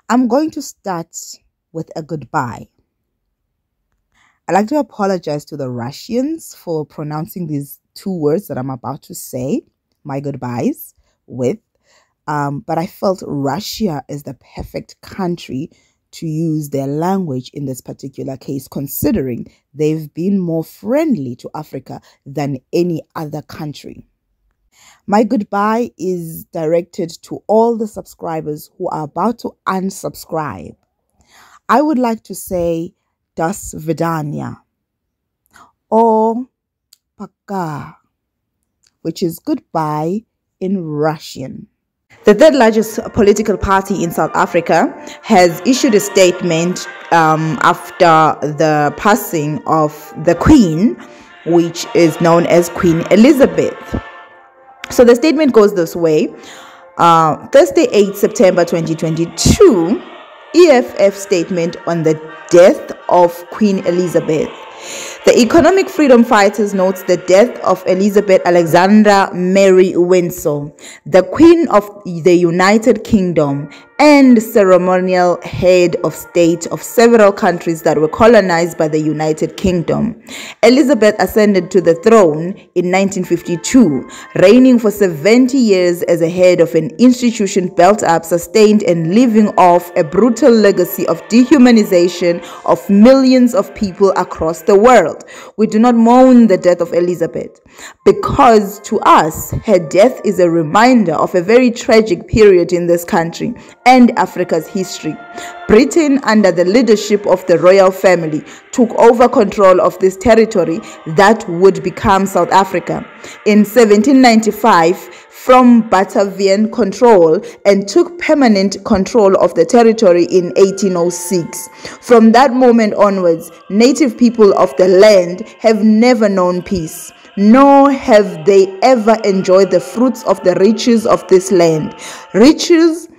I'm going to start with a goodbye. I'd like to apologize to the Russians for pronouncing these two words that I'm about to say, my goodbyes, with. But I felt Russia is the perfect country to use their language in this particular case, considering they've been more friendly to Africa than any other country. My goodbye is directed to all the subscribers who are about to unsubscribe. I would like to say Das Vidania or Paka, which is goodbye in Russian. The third largest political party in South Africa has issued a statement after the passing of the Queen, which is known as Queen Elizabeth. So the statement goes this way. Thursday, 8 September 2022, EFF statement on the death of Queen Elizabeth. The Economic Freedom Fighters notes the death of Elizabeth Alexandra Mary Windsor, the Queen of the United Kingdom and ceremonial head of state of several countries that were colonized by the United Kingdom. Elizabeth ascended to the throne in 1952, reigning for 70 years as a head of an institution built up, sustained, and living off a brutal legacy of dehumanization of millions of people across the world. We do not mourn the death of Elizabeth because to us, her death is a reminder of a very tragic period in this country and Africa's history. Britain, under the leadership of the royal family, took over control of this territory that would become South Africa in 1795 from Batavian control and took permanent control of the territory in 1806. From that moment onwards, native people of the land have never known peace, nor have they ever enjoyed the fruits of the riches of this land, riches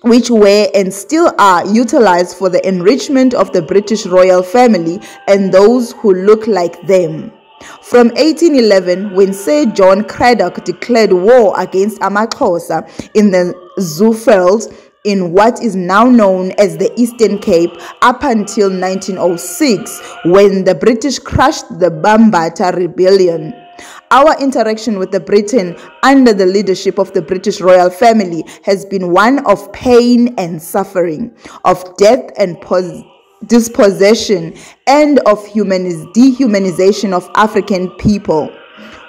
which were and still are utilized for the enrichment of the British royal family and those who look like them. From 1811, when Sir John Cradock declared war against Amaxhosa in the Zooveldt in what is now known as the Eastern Cape, up until 1906, when the British crushed the Bambata Rebellion. Our interaction with the Britain under the leadership of the British royal family has been one of pain and suffering, of death and dispossession, and of dehumanization of African people.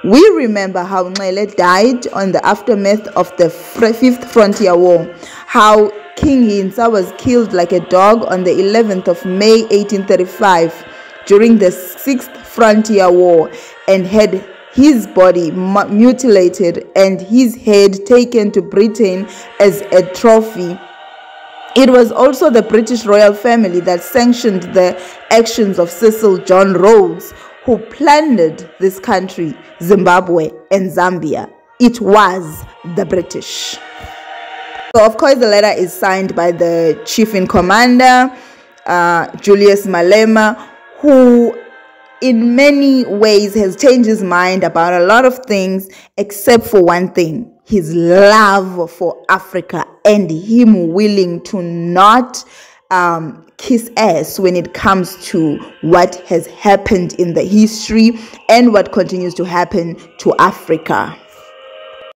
We remember how Nxele died on the aftermath of the Fifth Frontier War, how King Hintsa was killed like a dog on the 11th of May 1835 during the Sixth Frontier War, and had his body mutilated and his head taken to Britain as a trophy. It was also the British royal family that sanctioned the actions of Cecil John Rhodes, who plundered this country, Zimbabwe and Zambia. It was the British. So, of course, the letter is signed by the chief in commander, Julius Malema, who in many ways has changed his mind about a lot of things, except for one thing: his love for Africa and him willing to not kiss ass when it comes to what has happened in the history and what continues to happen to Africa.